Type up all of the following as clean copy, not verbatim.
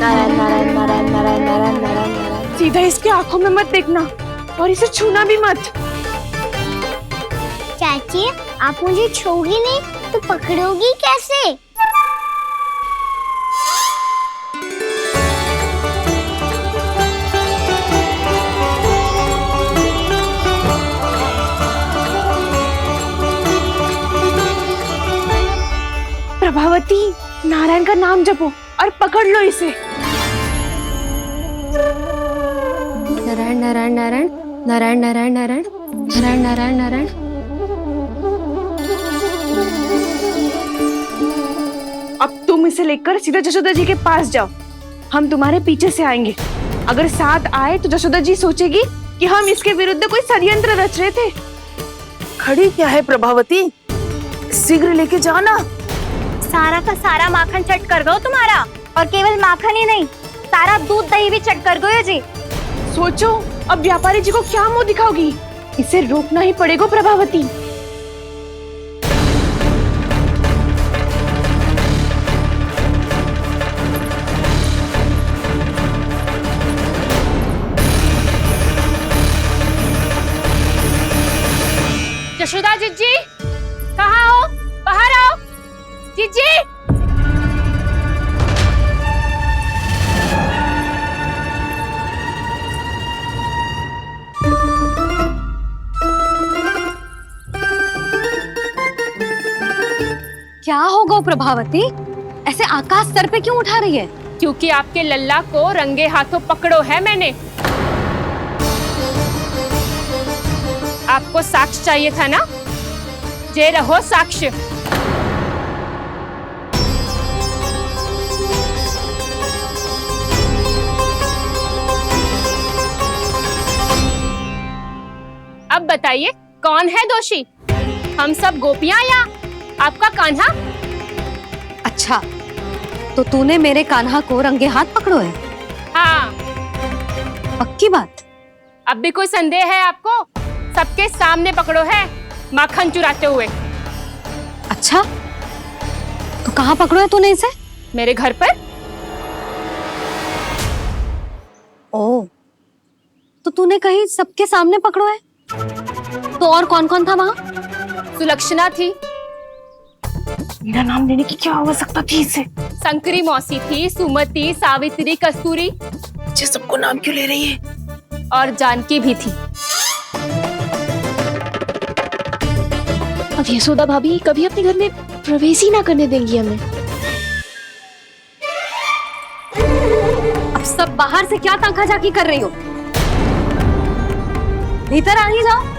नारायण नारायण नारायण नारायण नारायण नारायण नारायण। सीधा इसके आंखों में मत देखना और इसे छूना भी मत। चाची, आप मुझे छूओगी नहीं तो पकड़ोगी कैसे? प्रभावती, नारायण का नाम जपो और पकड़ लो इसे। नारायण नारायण नारायण नारायण नारायण नारायण नारायण नारायण नारायण। अब तुम इसे लेकर सीधा जशोदा जी के पास जाओ, हम तुम्हारे पीछे से आएंगे। अगर साथ आए तो जशोदा जी सोचेगी कि हम इसके विरुद्ध कोई षड्यंत्र रच रहे थे। खड़ी क्या है प्रभावती, शीघ्र लेके जाना। सारा का सारा माखन चट कर गो तुम्हारा, और केवल माखन ही नहीं, सारा दूध दही भी चट कर गो जी। सोचो अब व्यापारी जी को क्या मुंह दिखाओगी। इसे रोकना ही पड़ेगा प्रभावती। जशोदा जीजी, कहाँ हो? बाहर आओ जीजी। क्या होगा प्रभावती, ऐसे आकाश सर पे क्यों उठा रही है? क्योंकि आपके लल्ला को रंगे हाथों पकड़ो है मैंने। आपको साक्ष्य चाहिए था ना, जे रहो साक्ष्य। अब बताइए कौन है दोषी, हम सब गोपियां या आपका कान्हा? अच्छा, तो तूने मेरे कान्हा को रंगे हाथ पकड़ो है? हाँ। पक्की बात? अब भी कोई संदेह है आपको? सबके सामने पकड़ो है, माखन चुराते हुए। अच्छा, तो कहाँ पकड़ो है तूने इसे? मेरे घर पर। ओ, तो तूने कहीं सबके सामने पकड़ो है? तो और कौन कौन था वहाँ? सुलक्षणा थी। मेरा नाम लेने की क्या आवश्यकता थी इसे? शंकरी मौसी थी, सुमति, सावित्री, कस्तूरी। ये सबको नाम क्यों ले रही है? और जानकी भी थी। अब यशोदा भाभी कभी अपने घर में प्रवेश ही ना करने देंगी हमें। अब सब बाहर से क्या ताका झाकी कर रही हो? भीतर आ ही जाओ।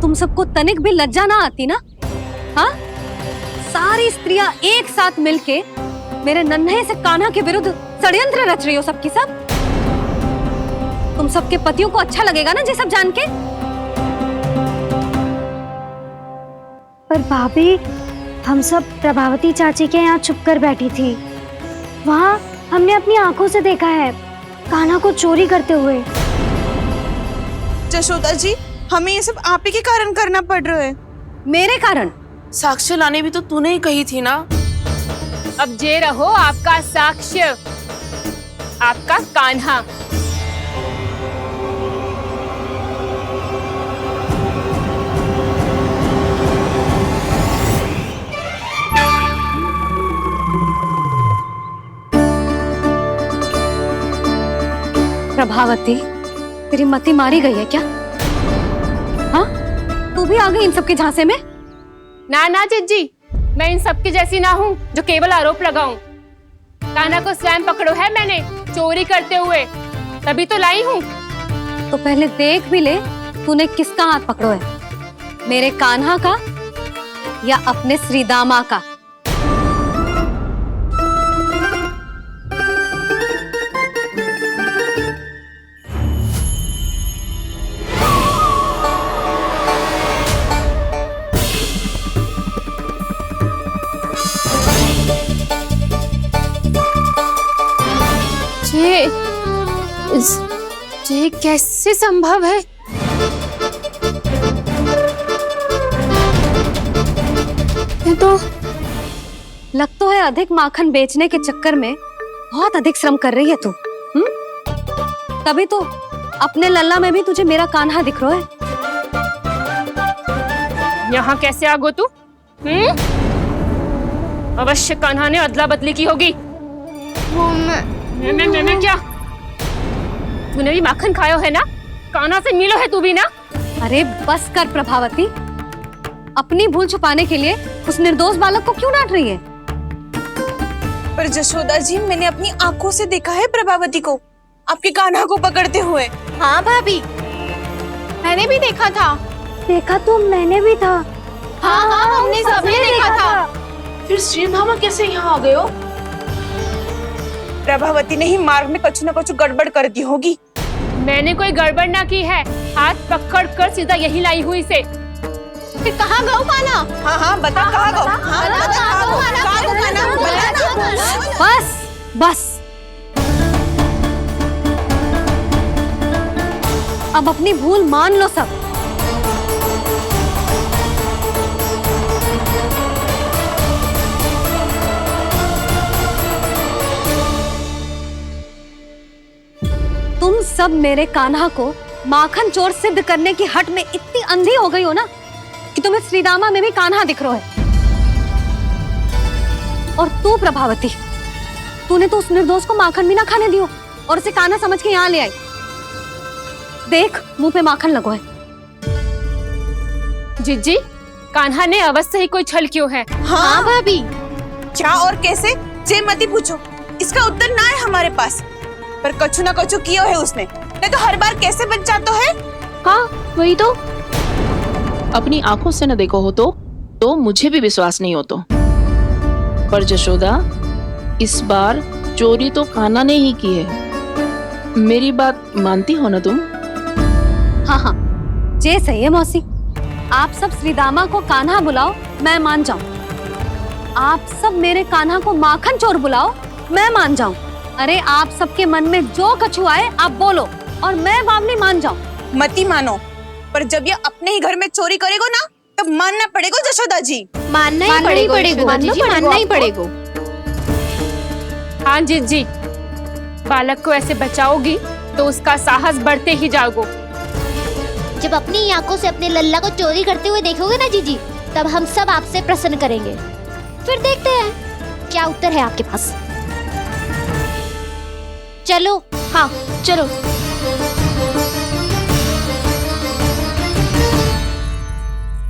तुम सबको तनिक भी लज्जा ना आती ना? हाँ? सारी स्त्रियां एक साथ मिलके मेरे नन्हे से कान्हा के विरुद्ध षड्यंत्र रच रही हो सबकी सब। तुम सबके पतियों को अच्छा लगेगा ना ये सब जान के? पर भाभी, हम सब प्रभावती चाची के यहाँ छुप कर बैठी थी। वहाँ हमने अपनी आंखों से देखा है कान्हा को चोरी करते हुए। जशोदा जी, हमें ये सब आप ही के कारण करना पड़ रहा है। मेरे कारण? साक्ष्य लाने भी तो तूने ही कही थी ना। अब जे रहो आपका साक्ष्य, आपका कान्हा। प्रभावती, तेरी मति मारी गई है क्या? हाँ? तू भी आ गई इन सबके झांसे में? ना ना जीजी, मैं इन सबकी जैसी ना हूँ जो केवल आरोप लगाऊं। कान्हा को स्वयं पकड़ो है मैंने, चोरी करते हुए, तभी तो लाई हूँ। तो पहले देख भी ले तूने किसका हाथ पकड़ो है, मेरे कान्हा का या अपने श्रीदामा का? ये कैसे संभव है? तो लग तो है अधिक माखन बेचने के चक्कर में बहुत अधिक श्रम कर रही है तू। तभी तो अपने लल्ला में भी तुझे मेरा कान्हा दिख रहा है। यहाँ कैसे आ गो तू? अवश्य कान्हा ने अदला बदली की होगी। मैं क्या? तूने भी माखन खायो है ना? कान्हा से मिलो है तू भी ना? अरे बस कर प्रभावती, अपनी भूल छुपाने के लिए उस निर्दोष बालक को क्यों डांट रही है? पर जशोदा जी, मैंने अपनी आंखों से देखा है प्रभावती को आपके कान्हा को पकड़ते हुए। हाँ भाभी, मैंने भी देखा था। देखा तो मैंने भी था। हाँ, हमने सबने देखा था। फिर श्रीधामा कैसे यहाँ आ गए हो? प्रभावती ने ही मार्ग में कुछ न कुछ गड़बड़ कर दी होगी। मैंने कोई गड़बड़ ना की है, हाथ पकड़ कर सीधा यही लाई हुई से। फिर कहाँ गऊ कान्हा? हाँ बता कहाँ गो? हाँ बता कहाँ गो? कहाँ गो कान्हा? बता ना। बस बस, अब अपनी भूल मान लो सब। तुम सब मेरे कान्हा को माखन चोर सिद्ध करने की हट में इतनी अंधी हो गई हो ना कि तुम्हें श्रीदामा में भी कान्हा दिख रहा है। और तू प्रभावती, तूने तो उस निर्दोष को माखन भी ना खाने दियो और उसे कान्हा समझ के यहाँ ले आई। देख, मुंह पे माखन लगो है। जीजी, कान्हा ने अवश्य ही कोई छल क्यों है। हाँ भाभी, क्या और कैसे? जे मती पूछो, इसका उत्तर ना है हमारे पास। पर कछु ना कछु कियो है उसने, नहीं तो हर बार कैसे बच जाता है। हाँ वही तो। अपनी आंखों से न देखो हो तो मुझे भी विश्वास नहीं हो तो। पर जशोदा, इस बार चोरी तो कान्हा ने ही की है। मेरी बात मानती हो ना तुम? हाँ, जे सही है मौसी। आप सब श्रीदामा को कान्हा बुलाओ, मैं मान जाऊं। आप सब मेरे कान्हा को माखन चोर बुलाओ, मैं मान जाऊं। अरे आप सबके मन में जो कछु आए आप बोलो और मैं बावली मान जाऊं। मती मानो, पर जब ये अपने ही घर में चोरी करेगो ना, तब मानना पड़ेगा जशोदा जी। मानना ही पड़ेगा, मानना ही पड़ेगा। हाँ जीजी, बालक को ऐसे बचाओगी तो उसका साहस बढ़ते ही जाओगे। जब अपनी आंखों से अपने लल्ला को चोरी करते हुए देखोगे ना जीजी, तब हम सब आपसे प्रसन्न करेंगे। फिर देखते हैं क्या उत्तर है आपके पास। चलो। हाँ चलो।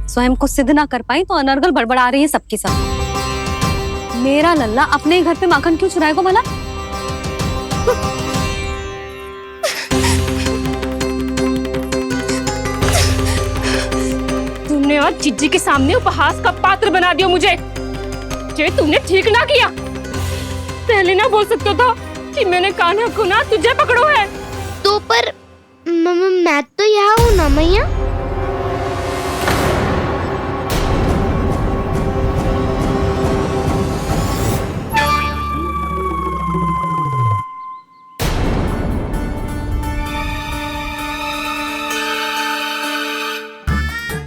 स्वयं को सिद्ध ना कर पाई तो अनर्गल बड़बड़ा रही है सबकी सब। मेरा लल्ला अपने ही घर पे माखन क्यों चुराएगा भला? तुमने आज जीजी के सामने उपहास का पात्र बना दिया मुझे। ये तुमने ठीक ना किया। पहले ना बोल सकते था कि मैंने कान्हा को ना तुझे पकड़ो है। तो पर मैं तो यहाँ हूँ ना मैया।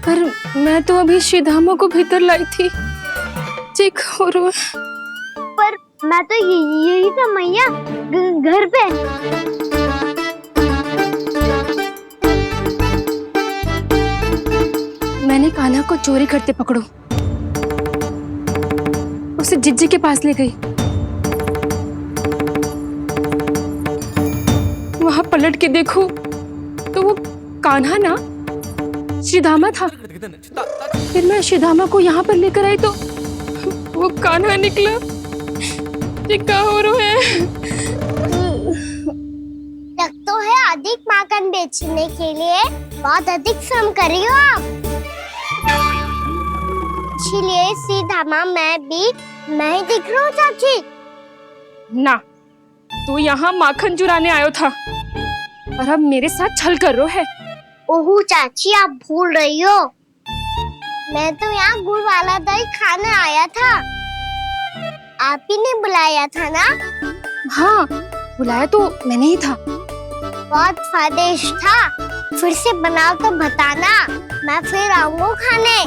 पर मैं तो अभी श्रीधामा को भीतर लाई थी। चेक हो रहा है। पर मैं तो यही था मैया, घर पे। मैंने कान्हा को चोरी करते पकड़ो, उसे जिज्जी के पास ले गई। वहां पलट के देखो तो वो कान्हा ना श्रीधामा था। फिर मैं श्रीधामा को यहाँ पर लेकर आई तो वो कान्हा निकला। ये क्या हो रहा है? लग तो है अधिक माखन बेचने के लिए बहुत अधिक श्रम कर रही हो आप। इसलिए श्रीधामा मैं ही दिख रहा हूँ चाची। ना, तू यहाँ माखन चुराने आयो था और अब मेरे साथ छल कर रहा है। ओह चाची, आप भूल रही हो, मैं तो यहाँ गुड़ वाला दही खाने आया था। आप ही ने बुलाया था ना? हाँ, बुलाया तो मैंने ही था। बहुत स्वादिष्ट था। फिर से बनाओ तो बताना, मैं फिर आऊंगा खाने।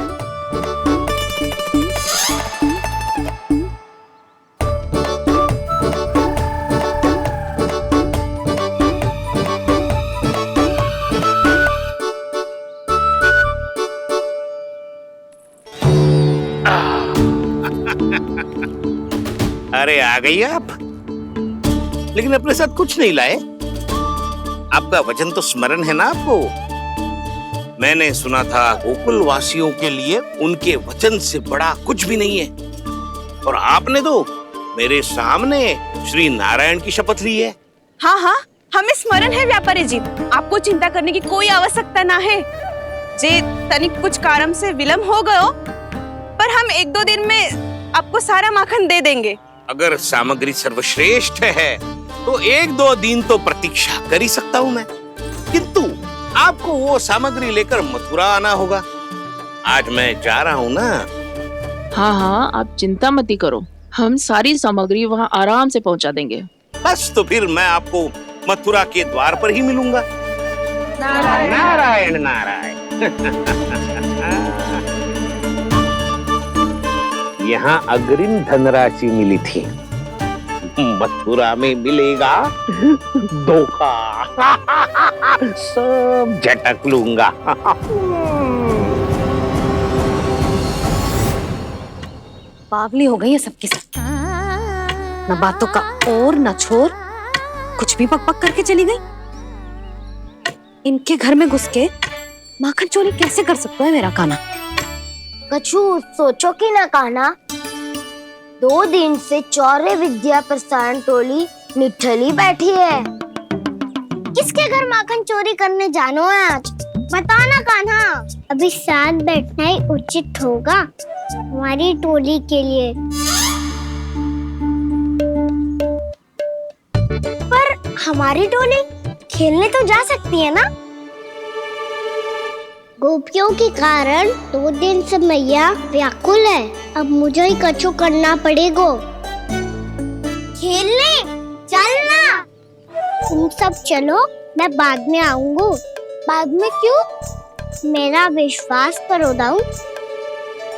अरे आ गई आप, लेकिन अपने साथ कुछ नहीं लाए। आपका वचन तो स्मरण है ना आपको? मैंने सुना था गोकुल वासियों के लिए उनके वचन से बड़ा कुछ भी नहीं है, और आपने तो मेरे सामने श्री नारायण की शपथ ली है। हाँ हाँ, हमें स्मरण है व्यापारी जी, आपको चिंता करने की कोई आवश्यकता ना है। जे तनिक कुछ कारण से विलंब हो गयो, पर हम 1-2 दिन में आपको सारा माखन दे देंगे। अगर सामग्री सर्वश्रेष्ठ है तो 1-2 दिन तो प्रतीक्षा कर ही सकता हूँ मैं, किंतु आपको वो सामग्री लेकर मथुरा आना होगा। आज मैं जा रहा हूँ ना। हाँ हाँ, आप चिंता मत करो, हम सारी सामग्री वहाँ आराम से पहुँचा देंगे। बस तो फिर मैं आपको मथुरा के द्वार पर ही मिलूंगा। नारायण नारायण। यहाँ अग्रिम धनराशि मिली थी, मथुरा में मिलेगा धोखा। सब झटक लूंगा। बावली हो गई है सबकी सब, न बातों का और न छोर, कुछ भी पक पक करके चली गई। इनके घर में घुस के माखन चोरी कैसे कर सकता है मेरा कान्हा? कछु सोचो कि ना कान्हा, 2 दिन से चौर्य विद्या प्रसारण टोली निठली बैठी है। किसके घर माखन चोरी करने जानो है आज? बता ना कान्हा। अभी साथ बैठना ही उचित होगा हमारी टोली के लिए। पर हमारी टोली खेलने तो जा सकती है ना? गोपियों के कारण 2 दिन से मैया व्याकुल है। अब मुझे ही कछु करना पड़ेगा। खेलने चलना। तुम सब चलो, मैं बाद में आऊंगा। बाद में क्यों? मेरा विश्वास करो दाऊ।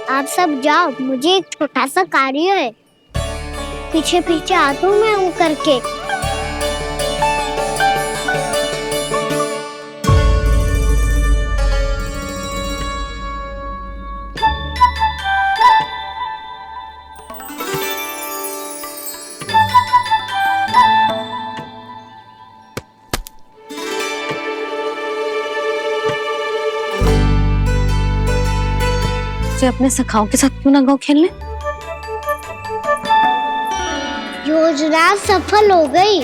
आप सब जाओ, मुझे एक छोटा सा कार्य है। पीछे पीछे आता हूँ मैं हूँ करके। अपने सखाओं के साथ क्यों ना गाँव खेलने? योजना सफल हो गई।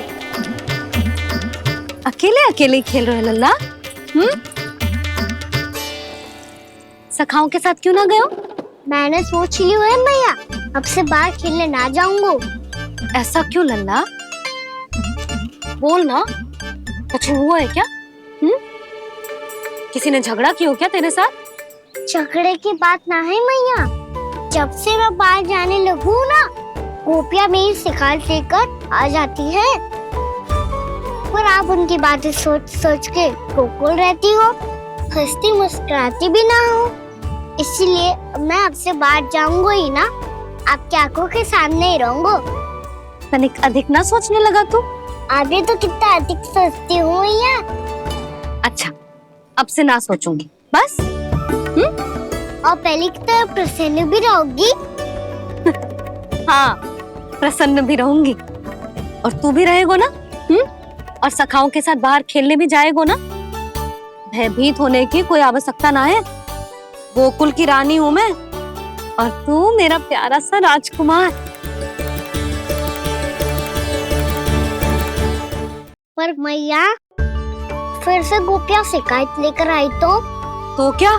अकेले अकेले खेल रहे लल्ला? सखाओं के साथ क्यों ना गए? मैंने सोच लिया है मैया, अब से बाहर खेलने ना जाऊंगा। ऐसा क्यों लल्ला? बोल ना, कुछ हुआ है क्या? किसी ने झगड़ा किया हो क्या तेरे साथ? झगड़े की बात ना है मैया, जब से मैं बाहर जाने लगू ना, गोपियां मेरी शिकार लेकर आ जाती है। पर आप उनकी बातें सोच सोच के गोकुल रहती हो, हंसती मुस्कुराती भी ना हो। इसलिए मैं आपसे बाहर जाऊंगा ही ना, आपकी आंखों के सामने ही रहूंगा। तनिक अधिक ना सोचने लगा तू? आगे तो कितना अधिक सोचती हूँ मैया। अच्छा, अब से ना सोचूंगी बस। और पहले की तरह प्रसन्न भी रहोगी? हाँ, प्रसन्न भी रहूंगी। और तू भी रहेगो ना? और सखाओं के साथ बाहर खेलने भी जाएगो ना? भयभीत होने की कोई आवश्यकता ना है। गोकुल की रानी हूँ मैं, और तू मेरा प्यारा सा राजकुमार। पर मैया, फिर से गोपियां शिकायत लेकर आई तो क्या?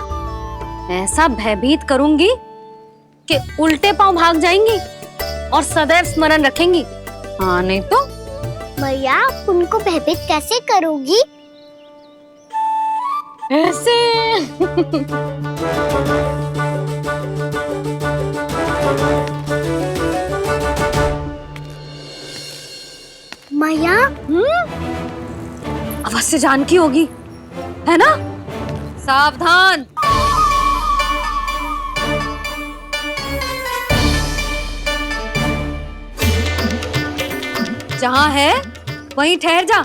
ऐसा भयभीत करूंगी कि उल्टे पांव भाग जाएंगी और सदैव स्मरण रखेंगी। हाँ नहीं तो? मैया, आप उनको भयभीत कैसे करोगी? ऐसे। मैया, अवश्य जानकी होगी, है ना? सावधान। जहाँ है वहीं ठहर जा।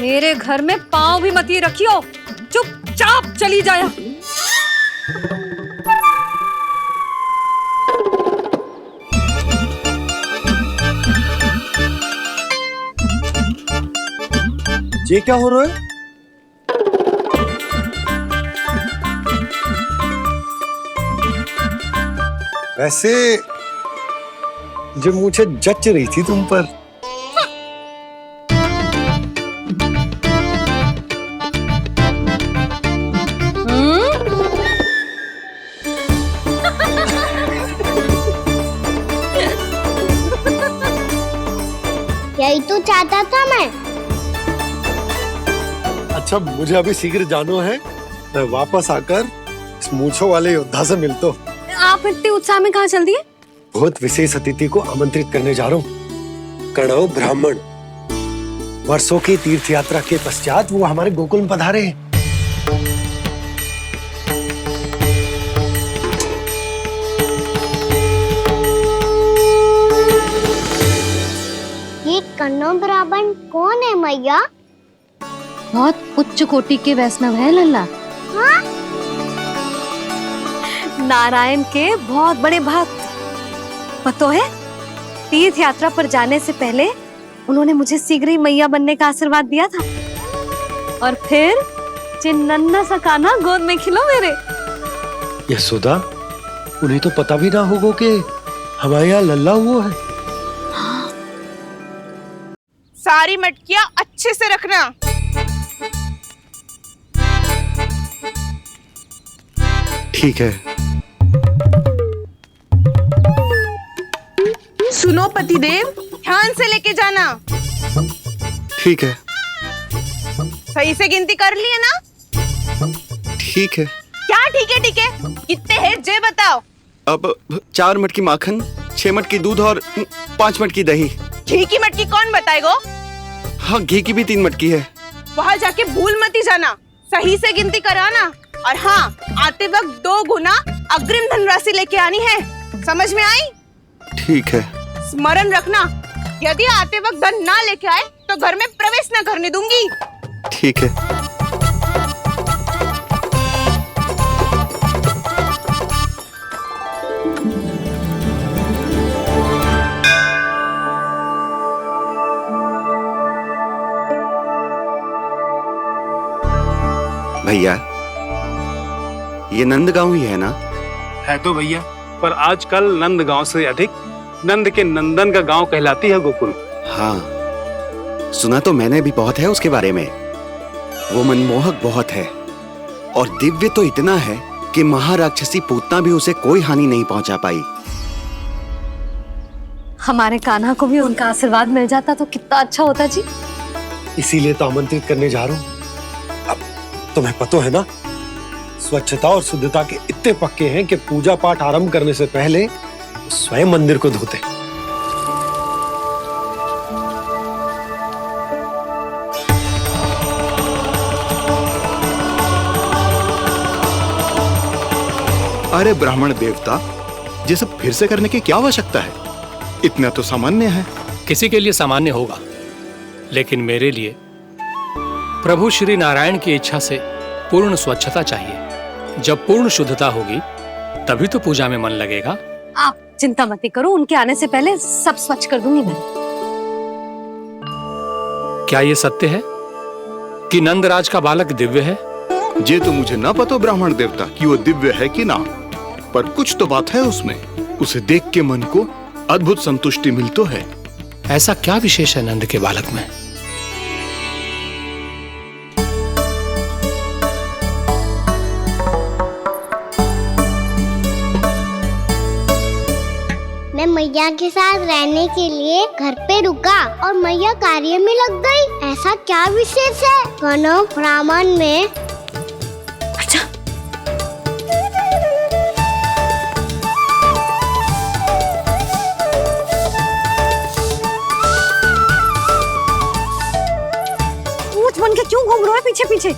मेरे घर में पाँव भी मत ही रखियो, चुपचाप चली जाया। ये क्या हो रहा है? वैसे जब मुझे जच रही थी तुम पर, यही तो चाहता था मैं। अच्छा मुझे अभी शीघ्र जाना है, मैं वापस आकर इस मूंछों वाले योद्धा से मिलता हूँ। आप इतने उत्साह में कहाँ चल दिए? बहुत विशेष अतिथि को आमंत्रित करने जा रहा हूँ, कणव ब्राह्मण। वर्षों की तीर्थ यात्रा के पश्चात वो हमारे गोकुल में पधारे हैं। ये कन्नौ ब्राह्मण कौन है मैया? बहुत उच्च कोटि के वैष्णव है लल्ला। हाँ? नारायण के बहुत बड़े भक्त। पता है, तीर्थ यात्रा पर जाने से पहले उन्होंने मुझे शीघ्र ही मैया बनने का आशीर्वाद दिया था, और फिर चिन्नन्ना सा कान्हा गोद में खिलो मेरे। यशोदा, उन्हें तो पता भी ना होगा कि हमारे यहाँ लल्ला हुआ है। सारी मटकियां अच्छे से रखना। ठीक है। सुनो पतिदेव, ध्यान से लेके जाना। ठीक है। सही से गिनती कर लिए ना? ठीक है। क्या ठीक है? ठीक है कितने हैं जे बताओ। अब 4 मटकी माखन, 6 मटकी दूध और 5 मटकी दही। घी की मटकी कौन बताएगा? हाँ, घी की भी 3 मटकी है। वहाँ जाके भूल मती जाना, सही से गिनती कराना। और हाँ, आते वक्त 2 गुना अग्रिम धनराशि लेके आनी है। समझ में आई? ठीक है। स्मरण रखना, यदि आते वक्त धन ना लेके आए तो घर में प्रवेश न करने दूंगी। ठीक है। भैया, ये नंदगांव ही है ना? है तो भैया, पर आजकल नंदगांव से अधिक नंद के नंदन का गांव कहलाती है गोकुल। हाँ, सुना तो मैंने भी बहुत है उसके बारे में। वो मनमोहक बहुत है और दिव्य तो इतना है कि महाराक्षसी पूतना भी उसे कोई हानि नहीं पहुंचा पाई। हमारे कान्हा को भी उनका आशीर्वाद मिल जाता तो कितना अच्छा होता जी। इसीलिए तो आमंत्रित करने जा रहा हूँ। अब तुम्हें पता है ना, स्वच्छता और शुद्धता के इतने पक्के हैं कि पूजा पाठ आरंभ करने से पहले स्वयं मंदिर को धोते। अरे ब्राह्मण देवता, ये सब फिर से करने की क्या आवश्यकता है? इतना तो सामान्य है। किसी के लिए सामान्य होगा, लेकिन मेरे लिए प्रभु श्री नारायण की इच्छा से पूर्ण स्वच्छता चाहिए। जब पूर्ण शुद्धता होगी तभी तो पूजा में मन लगेगा। आप चिंता मत करो, उनके आने से पहले सब स्वच्छ कर दूंगी मैं। क्या ये सत्य है कि नंदराज का बालक दिव्य है? ये तो मुझे ना पता ब्राह्मण देवता कि वो दिव्य है कि ना, पर कुछ तो बात है उसमें। उसे देख के मन को अद्भुत संतुष्टि मिल तो है। ऐसा क्या विशेष है नंद के बालक में? मैं मैया के साथ रहने के लिए घर पे रुका और मैया कार्य में लग गई। ऐसा क्या विशेष है कन्नौ ब्राह्मण में? अच्छा, पूछ बन के क्यों घूम रहे हो पीछे पीछे?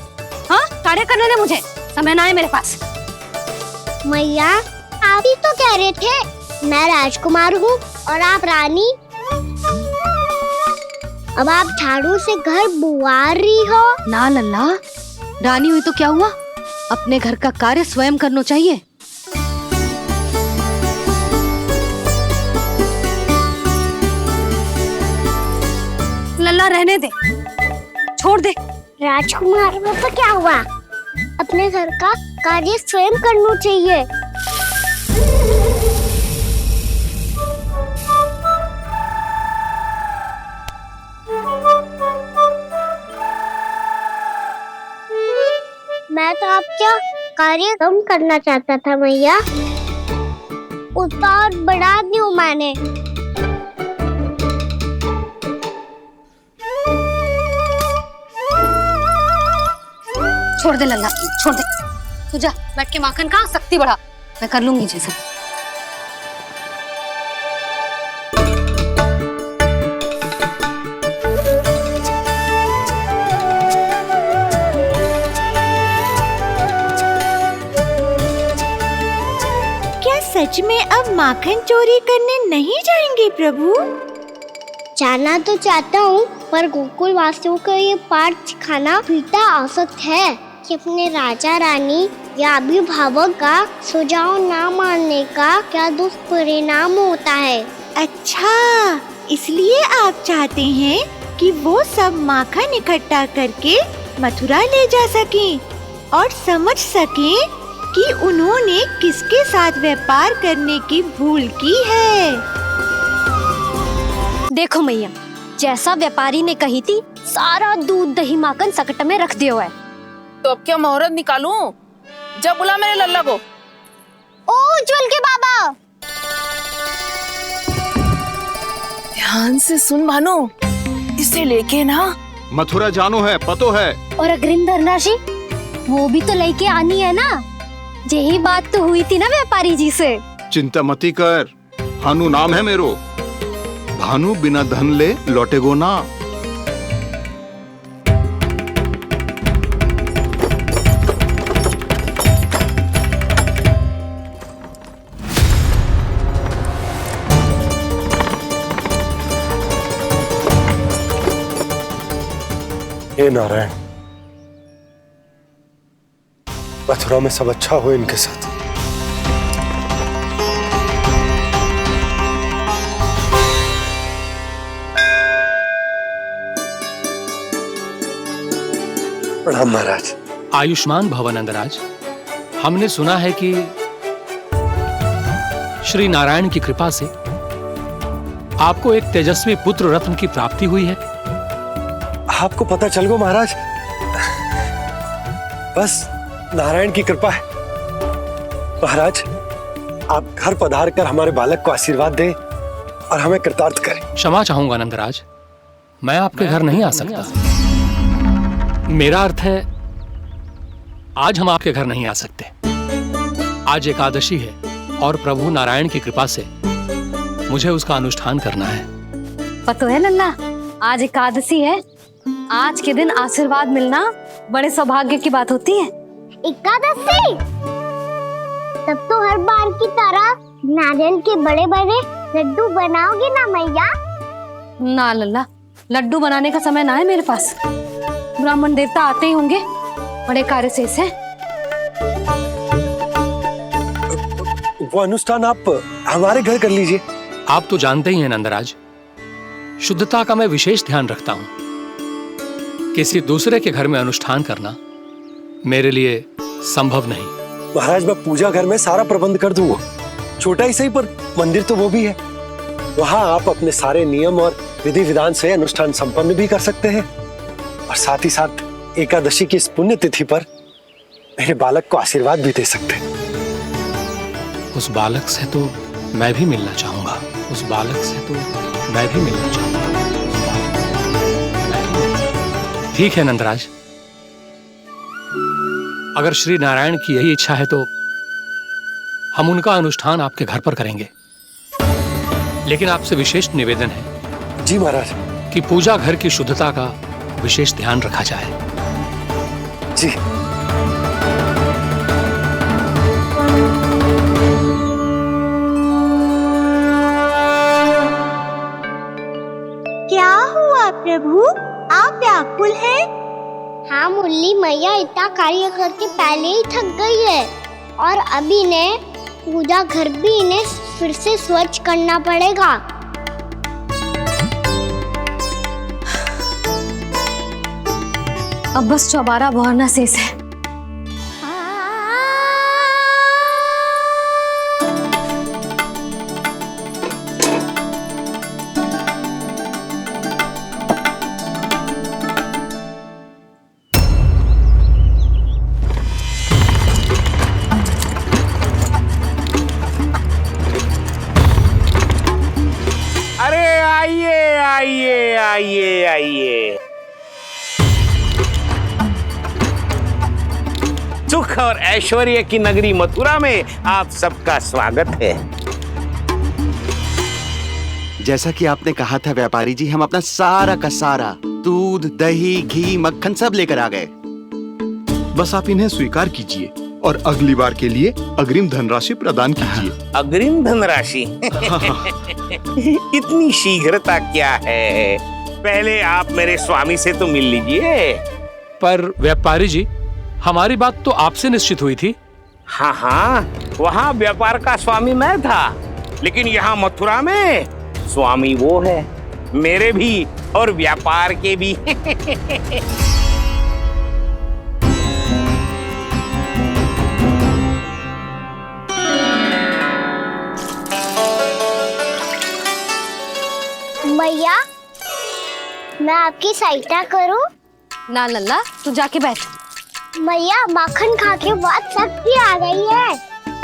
हाँ, कार्य करने दे मुझे, समय ना है मेरे पास। मैया, आप ही तो कह रहे थे मैं राजकुमार हूँ और आप रानी। अब आप झाड़ू से घर बुआ रही हो। ना लल्ला, रानी हुई तो क्या हुआ, अपने घर का कार्य स्वयं करना चाहिए। लल्ला रहने दे, छोड़ दे। राजकुमार पापा क्या हुआ? अपने घर का कार्य स्वयं करना चाहिए। मैं तो आपका कार्य कम करना चाहता था मैया, उसका और बढ़ा दूं मैंने। छोड़ दे लल्ला, छोड़ दे। तू जा बैठ के माखन खा, शक्ति बढ़ा, मैं कर लूंगी जैसा। क्या सच में अब माखन चोरी करने नहीं जाएंगे प्रभु? जाना तो चाहता हूँ, पर गोकुल वासियों को ये पाठ सिखाना पिता औसत है कि अपने राजा रानी या अभिभावक का सुझाव ना मानने का क्या दुष्परिणाम होता है। अच्छा, इसलिए आप चाहते हैं कि वो सब माखन इकट्ठा करके मथुरा ले जा सकें और समझ सकें कि उन्होंने किसके साथ व्यापार करने की भूल की है। देखो मैया, जैसा व्यापारी ने कही थी, सारा दूध दही माखन सकट में रख दिया है। तो अब क्या मुहूर्त निकालूं? जब बुला मेरे लल्ला को। ओ उज्जवल के बाबा, ध्यान से सुन भानु, इसे लेके ना मथुरा जानो है, पतो है। और अग्रिम धनराशि वो भी तो लेके आनी है ना। यही बात तो हुई थी ना व्यापारी जी से। चिंता मती कर, भानु नाम है मेरो। भानु बिना धन ले लौटेगो ना। हे नारायण, मथुरा में सब अच्छा हो इनके साथ। प्रणाम महाराज। आयुष्मान भव नंदराज। हमने सुना है कि श्री नारायण की कृपा से आपको एक तेजस्वी पुत्र रत्न की प्राप्ति हुई है। आपको पता चल गो महाराज, बस नारायण की कृपा है। महाराज, आप घर पधार कर हमारे बालक को आशीर्वाद दें और हमें कृतार्थ करें। क्षमा चाहूंगा नंदराज, मैं आपके घर नहीं आ सकता। मेरा अर्थ है, आज हम आपके घर नहीं आ सकते। आज एकादशी है और प्रभु नारायण की कृपा से मुझे उसका अनुष्ठान करना है। पता है लल्ला, आज एकादशी है। आज के दिन आशीर्वाद मिलना बड़े सौभाग्य की बात होती है। एकादशी, तब तो हर बार की तरह नारियल के बड़े बड़े लड्डू बनाओगे ना मैया? ना लल्ला, लड्डू बनाने का समय ना है मेरे पास। ब्राह्मण देवता आते ही होंगे, बड़े कार्य शेष है। वो अनुष्ठान आप हमारे घर कर लीजिए। आप तो जानते ही हैं नंदराज, शुद्धता का मैं विशेष ध्यान रखता हूं। किसी दूसरे के घर में अनुष्ठान करना मेरे लिए संभव नहीं। महाराज, मैं पूजा घर में सारा प्रबंध कर दूंगा। छोटा ही सही, पर मंदिर तो वो भी है। वहां आप अपने सारे नियम और विधि विधान से अनुष्ठान संपन्न भी कर सकते हैं और साथ ही साथ एकादशी की इस पुण्य तिथि पर मेरे बालक को आशीर्वाद भी दे सकते हैं। उस बालक से तो मैं भी मिलना चाहूंगा। उस बालक से तो मैं भी मिलना चाहूंगा। ठीक है नंदराज, अगर श्री नारायण की यही इच्छा है तो हम उनका अनुष्ठान आपके घर पर करेंगे। लेकिन आपसे विशेष निवेदन है जी महाराज, कि पूजा घर की शुद्धता का विशेष ध्यान रखा जाए। जी। क्या हुआ प्रभु, आप व्याकुल हैं? हाँ मुरली, मैया इतना कार्य करके पहले ही थक गई है और अभी इन्हें पूजा घर भी इन्हें फिर से स्वच्छ करना पड़ेगा। अब बस चौबारा बहरना शेष है। अरे आइए आइए आइए आइए, सुख और ऐश्वर्य की नगरी मथुरा में आप सबका स्वागत है। जैसा कि आपने कहा था व्यापारी जी, हम अपना सारा का सारा दूध, दही, घी, मक्खन सब लेकर आ गए। बस आप इन्हें स्वीकार कीजिए और अगली बार के लिए अग्रिम धनराशि प्रदान कीजिए। अग्रिम धनराशि? इतनी शीघ्रता क्या है? पहले आप मेरे स्वामी से तो मिल लीजिए। पर व्यापारी जी, हमारी बात तो आपसे निश्चित हुई थी। हाँ हाँ, वहाँ व्यापार का स्वामी मैं था, लेकिन यहाँ मथुरा में स्वामी वो है, मेरे भी और व्यापार के भी। मैया, मैं आपकी सहायता करूं? ना लल्ला, तू जाके बैठ। मैया, माखन खा के बहुत शक्ति आ गई है।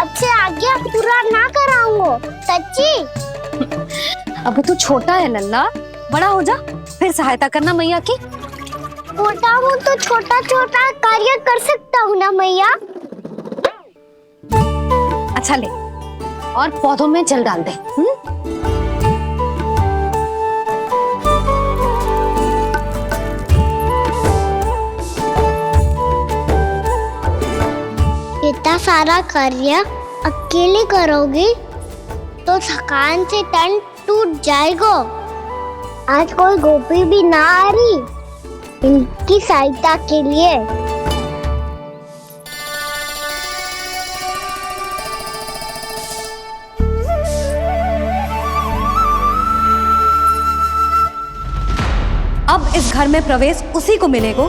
अब से आगे पूरा ना कराऊंगा, सच्ची। अब तू छोटा है लल्ला, बड़ा हो जा फिर सहायता करना मैया की। छोटा हूँ तो छोटा छोटा कार्य कर सकता हूँ ना मैया। अच्छा ले, और पौधों में जल डाल दे। इतना सारा कार्य अकेले करोगी तो थकान से तन टूट जाएगा। आज कोई गोपी भी ना आ रही इनकी सहायता के लिए। अब इस घर में प्रवेश उसी को मिलेगा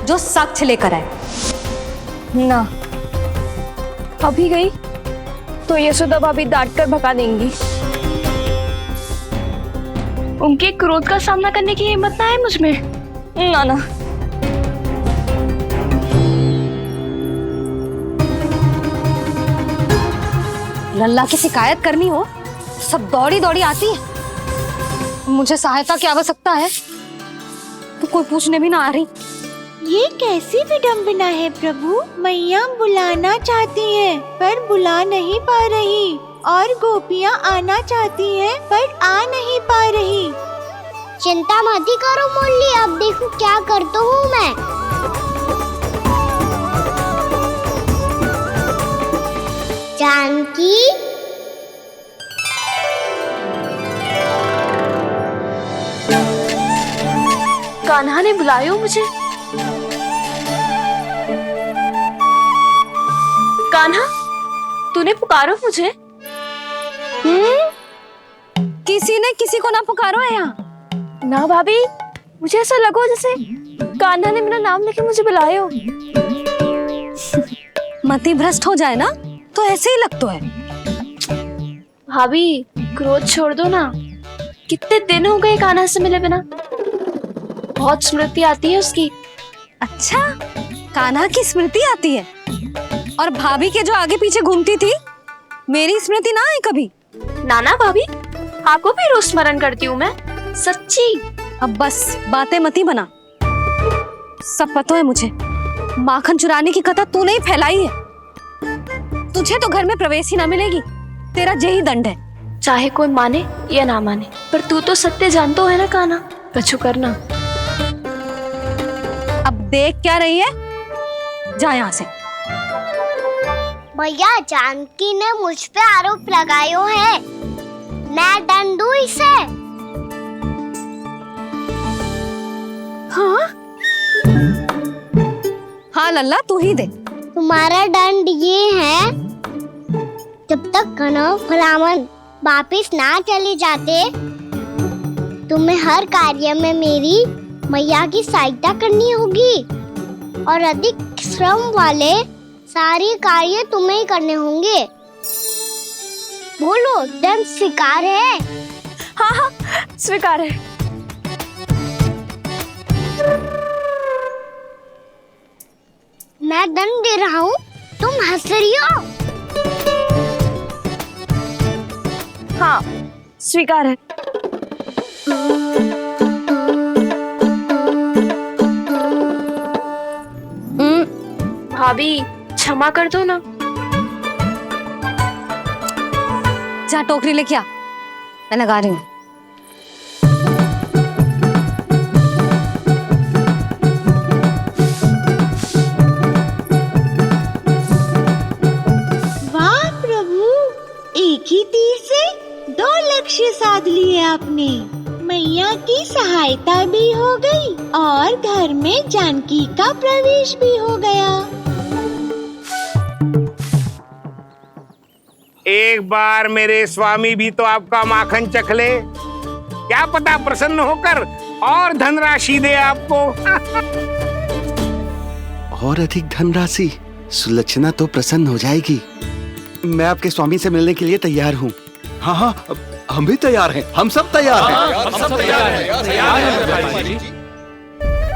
जो साक्ष्य लेकर आए। ना, अभी गई तो यशोदा भाभी डांट कर भगा देंगी। उनके क्रोध का सामना करने की हिम्मत ना है मुझ में। ना ना, लल्ला की शिकायत करनी हो सब दौड़ी दौड़ी आती है। मुझे सहायता की आवश्यकता है तो कोई पूछने भी ना आ रही। ये कैसी विडंबना है प्रभु। मैया बुलाना चाहती हैं पर बुला नहीं पा रही, और गोपियाँ आना चाहती हैं पर आ नहीं पा रही। चिंता मत करो मुरली, अब देखो क्या करता हूँ मैं। जानकी, कान्हा ने बुलाया मुझे। कान्हा, तूने पुकारो मुझे। किसी ने किसी को ना पुकारो है यहाँ। ना भाभी, मुझे ऐसा लगो जैसे कान्हा ने मेरा नाम लेके मुझे बुलाया हो। मति भ्रष्ट हो जाए ना तो ऐसे ही लगता है। भाभी, क्रोध छोड़ दो ना। कितने दिन हो गए कान्हा से मिले बिना। बहुत स्मृति आती है उसकी। अच्छा, कान्हा की स्मृति आती है? और भाभी के जो आगे पीछे घूमती थी, मेरी स्मृति ना है कभी? नाना भाभी, आपको भी रोज स्मरण करती हूँ मैं, सच्ची। अब बस बातें मती बना। सब पता है मुझे। माखन चुराने की कथा तूने ही फैलाई है। तुझे तो घर में प्रवेश ही ना मिलेगी। तेरा यही दंड है। चाहे कोई माने या ना माने, पर तू तो सत्य जानतो है ना कान्हा। कछु करना। अब देख क्या रही है, जा यहाँ से। भैया, जानकी ने मुझ पे आरोप लगायो है, मैं दंड दूं इसे। हाँ हाँ लल्ला, तू ही दे। तुम्हारा दंड ये है, जब तक कनव ब्राह्मण वापिस ना चले जाते, तुम्हें हर कार्य में मेरी मैया की सहायता करनी होगी। और अधिक श्रम वाले सारे कार्य तुम्हें ही करने होंगे। बोलो, दंड स्वीकार है? हाँ हाँ, स्वीकार है। मैं दंड दे रहा हूँ, तुम हंस रही हो? हाँ, स्वीकार है। भाभी क्षमा कर दो ना। जा टोकरी लेके आ, मैं लगा रही हूँ। वाह प्रभु, एक ही तीर से 2 लक्ष्य साध लिए आपने। मैया की सहायता भी हो गई और घर में जानकी का प्रवेश भी हो गया। एक बार मेरे स्वामी भी तो आपका माखन चख ले, क्या पता प्रसन्न होकर और धनराशि दे आपको। और अधिक धनराशि? सुलक्षणा तो प्रसन्न हो जाएगी। मैं आपके स्वामी से मिलने के लिए तैयार हूँ। हाँ हाँ, हम भी तैयार हैं, हम सब तैयार हैं। हम सब तैयार हैं।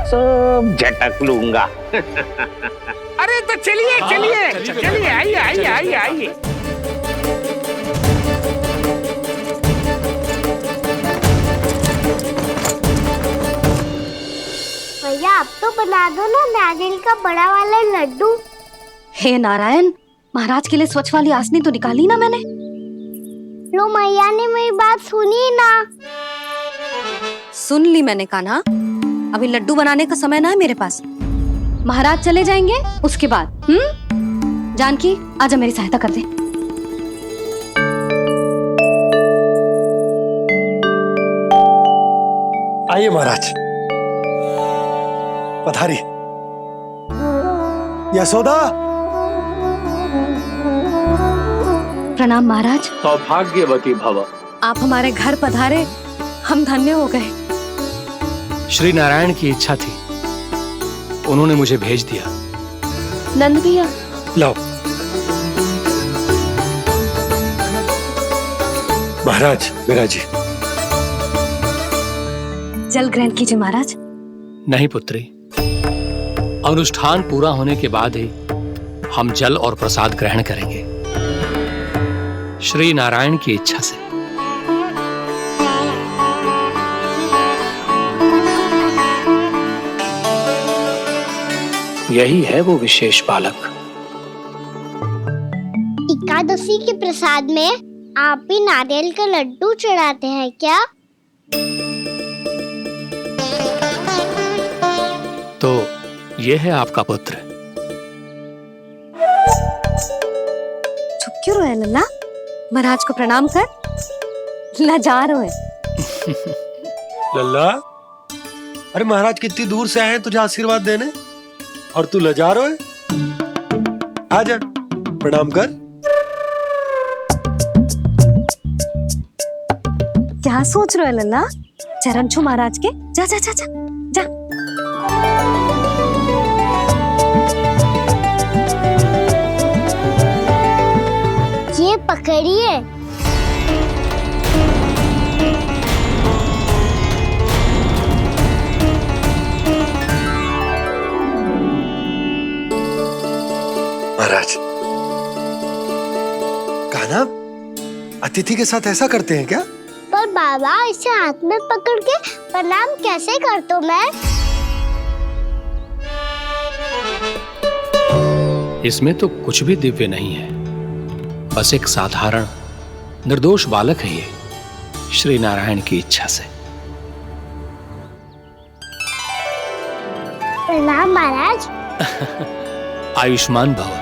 सब झटक लूंगा। अरे तो चलिए चलिए चलिए, आइए आइए आइए आइए। भैया, आप तो बना दो ना नारियल का बड़ा वाला लड्डू। हे नारायण, महाराज के लिए स्वच्छ वाली आसनी तो निकाली ना मैंने। लो, मैया ने मेरी बात सुनी ना। सुन ली मैंने कान्हा, अभी लड्डू बनाने का समय ना है मेरे पास। महाराज चले जाएंगे उसके बाद। जानकी, आजा मेरी सहायता कर दे। आइए महाराज, पधारी। यशोदा। प्रणाम महाराज। सौभाग्यवती भव। आप हमारे घर पधारे, हम धन्य हो गए। श्री नारायण की इच्छा थी, उन्होंने मुझे भेज दिया। नंद भैया, लाओ। महाराज, मेरा जी। जल ग्रहण कीजिए महाराज। नहीं पुत्री, अनुष्ठान पूरा होने के बाद ही हम जल और प्रसाद ग्रहण करेंगे, श्री नारायण की इच्छा से। यही है वो विशेष बालक। एकादशी के प्रसाद में आप भी नारियल का लड्डू चढ़ाते हैं क्या? तो ये है आपका पुत्र। चुप क्यों रोए लल्ला? महाराज को प्रणाम कर। लाजार रोए। लल्ला, अरे महाराज कितनी दूर से आए हैं तुझे आशीर्वाद देने, और तू लजा रहा है? आजा, प्रणाम कर। क्या सोच रहे हो लल्ला? चरण छू महाराज के। जा जा जा जा जा। ये पकड़िए। महाराज, कान्हा, अतिथि के साथ ऐसा करते हैं क्या? पर बाबा, इसे हाथ में पकड़ के प्रणाम कैसे करता हूँ मैं? इसमें तो कुछ भी दिव्य नहीं है, बस एक साधारण निर्दोष बालक है ये, श्री नारायण की इच्छा से। प्रणाम महाराज। आयुष्मान भव।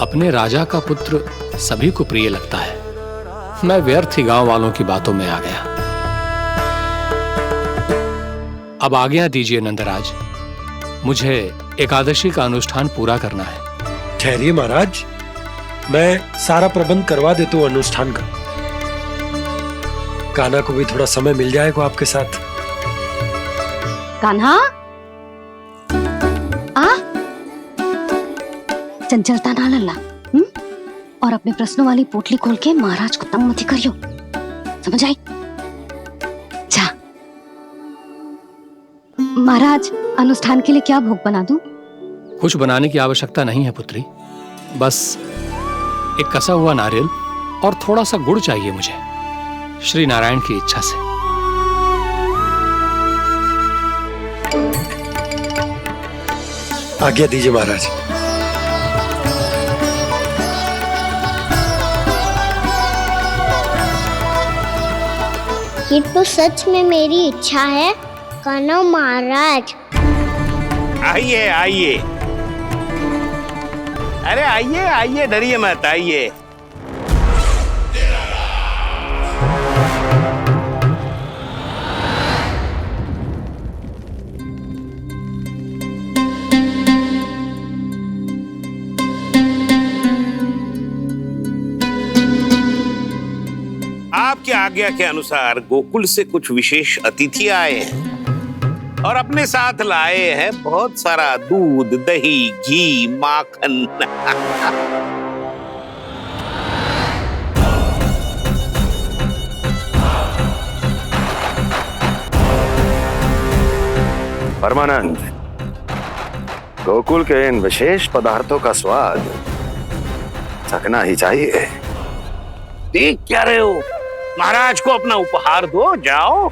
अपने राजा का पुत्र सभी को प्रिय लगता है। मैं व्यर्थ ही गांव वालों की बातों में आ गया। अब आज्ञा दीजिए नंदराज, मुझे एकादशी का अनुष्ठान पूरा करना है। ठहरिए महाराज, मैं सारा प्रबंध करवा देता हूँ अनुष्ठान का। कान्हा को भी थोड़ा समय मिल जाएगा आपके साथ। कान्हा, आ चंचलता ना लल्ला, और अपने प्रश्नों वाली पोटली खोल के महाराज को तंग मत करियो, समझ आई? जा महाराज, अनुष्ठान के लिए क्या भोग बना दूं? कुछ बनाने की आवश्यकता नहीं है पुत्री, बस एक कसा हुआ नारियल और थोड़ा सा गुड़ चाहिए मुझे, श्री नारायण की इच्छा से। आज्ञा दीजिए महाराज। ये तो सच में मेरी इच्छा है कान्हा महाराज। आइए आइए, अरे आइए आइए, डरिए मत, आइए। आपकी आज्ञा के अनुसार गोकुल से कुछ विशेष अतिथि आए हैं और अपने साथ लाए हैं बहुत सारा दूध, दही, घी, माखन। परमानंद, गोकुल के इन विशेष पदार्थों का स्वाद चखना ही चाहिए। देख क्या रहे हो, महाराज को अपना उपहार दो, जाओ।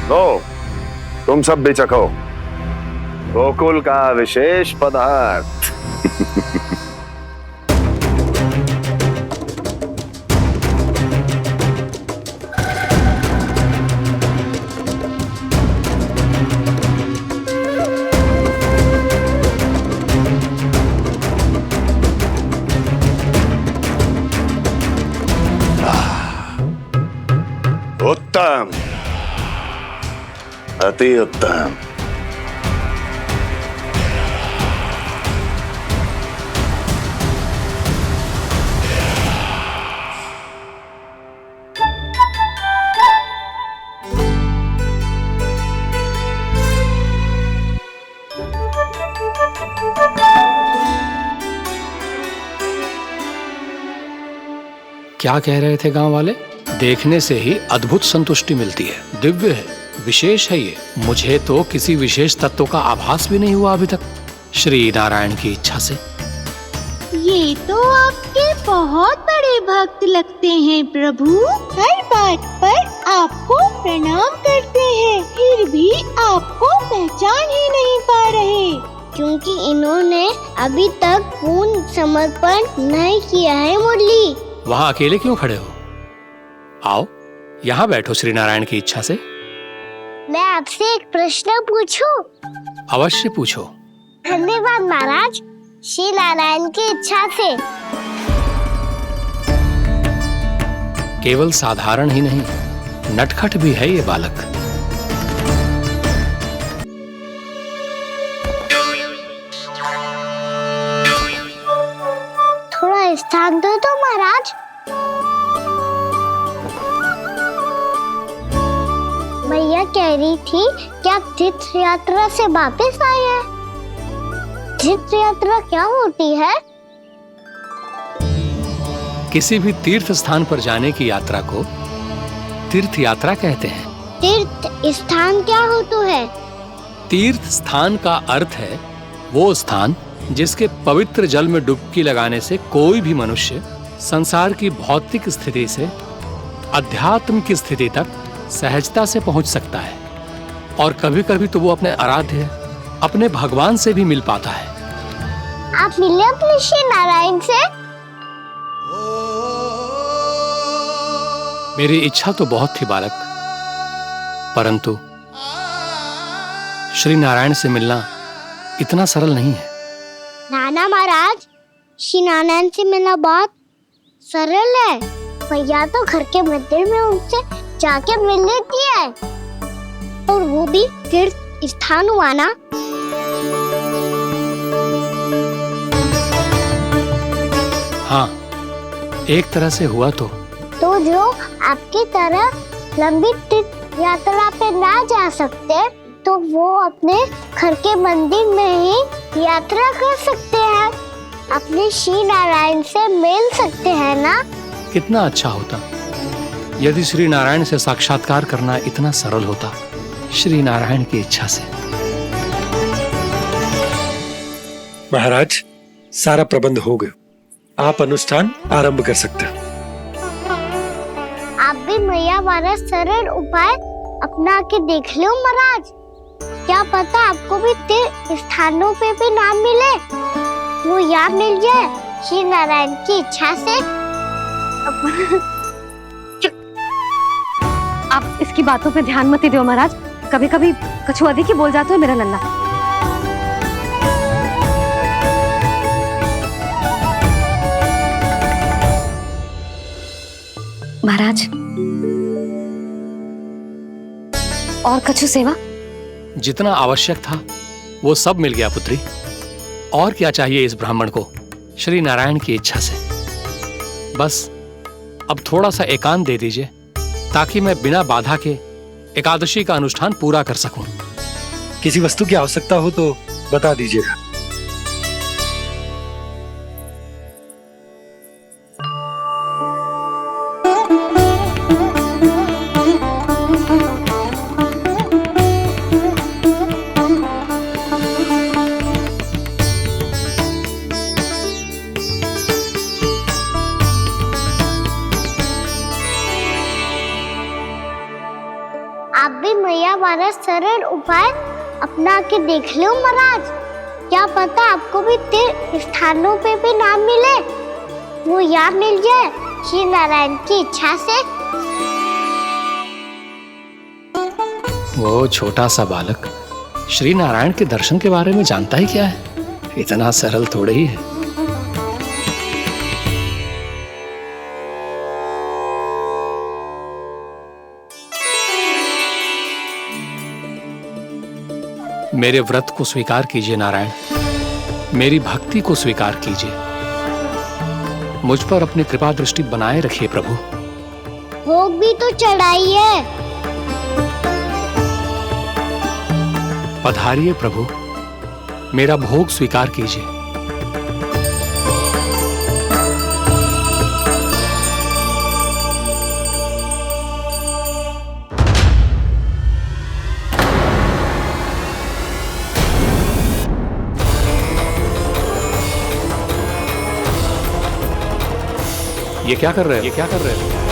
लो, तुम सब भी चखो गोकुल का विशेष पदार्थ। उत्तम, अति उत्तम। क्या कह रहे थे गांव वाले? देखने से ही अद्भुत संतुष्टि मिलती है, दिव्य है, विशेष है ये। मुझे तो किसी विशेष तत्व का आभास भी नहीं हुआ अभी तक, श्री नारायण की इच्छा से। ये तो आपके बहुत बड़े भक्त लगते हैं प्रभु, हर बात पर आपको प्रणाम करते हैं, फिर भी आपको पहचान ही नहीं पा रहे। क्योंकि इन्होंने अभी तक पूर्ण समर्पण नहीं किया है मुरली। वहाँ अकेले क्यों खड़े हो? आओ यहाँ बैठो श्री नारायण की इच्छा से। मैं आपसे एक प्रश्न पूछूं? अवश्य पूछो। धन्यवाद महाराज, श्री नारायण की इच्छा से। केवल साधारण ही नहीं, नटखट भी है ये बालक। थोड़ा स्थान दो तो महाराज। भैया कह रही थी कि आप तीर्थ यात्रा से वापस आए हैं। तीर्थ यात्रा क्या होती है? किसी भी तीर्थ स्थान पर जाने की यात्रा को तीर्थ यात्रा कहते हैं। तीर्थ स्थान क्या होता है? तीर्थ स्थान का अर्थ है वो स्थान जिसके पवित्र जल में डुबकी लगाने से कोई भी मनुष्य संसार की भौतिक स्थिति से अध्यात्म की स्थिति तक सहजता से पहुंच सकता है, और कभी कभी तो वो अपने आराध्य, अपने भगवान से भी मिल पाता है। आप मिले अपने श्री नारायण से? मेरी इच्छा तो बहुत थी बालक, परंतु श्री नारायण से मिलना इतना सरल नहीं है। नाना महाराज, श्री नारायण से मिलना बहुत सरल है। भैया तो घर के मंदिर में उनसे जाके मिल लेती है, और वो भी तीर्थ स्थान हुआ ना। हाँ, एक तरह से हुआ तो जो आपकी तरह लंबी तीर्थ यात्रा पे ना जा सकते तो वो अपने घर के मंदिर में ही यात्रा कर सकते हैं, अपने श्री नारायण से मिल सकते हैं ना। कितना अच्छा होता यदि श्री नारायण से साक्षात्कार करना इतना सरल होता, श्री नारायण की इच्छा से। महाराज, सारा प्रबंध हो गया, आप अनुष्ठान आरंभ कर सकते हैं। आप भी मैया वाला सरल उपाय अपना के देख लो महाराज, क्या पता आपको भी तीर्थ स्थानों पे भी नाम मिले, वो याद मिल जाए श्री नारायण की इच्छा से। आप इसकी बातों पे ध्यान मत दो महाराज, कभी कभी कछु अधिक ही बोल जाते हो मेरा नन्ना। महाराज, और कछु सेवा? जितना आवश्यक था वो सब मिल गया पुत्री। और क्या चाहिए इस ब्राह्मण को श्री नारायण की इच्छा से? बस अब थोड़ा सा एकांत दे दीजिए ताकि मैं बिना बाधा के एकादशी का अनुष्ठान पूरा कर सकूं। किसी वस्तु की आवश्यकता हो तो बता दीजिएगा। आप भी मैया वाला सरल उपाय अपना के देख लो महाराज, क्या पता आपको भी तीर्थ स्थानों पे भी नाम मिले, वो याद मिल जाए श्री नारायण की इच्छा से। वो छोटा सा बालक श्री नारायण के दर्शन के बारे में जानता ही क्या है, इतना सरल थोड़े ही है। मेरे व्रत को स्वीकार कीजिए नारायण, मेरी भक्ति को स्वीकार कीजिए, मुझ पर अपनी कृपा दृष्टि बनाए रखिए प्रभु। भोग भी तो चढ़ाइए। पधारिए प्रभु, मेरा भोग स्वीकार कीजिए। ये क्या कर रहे हैं?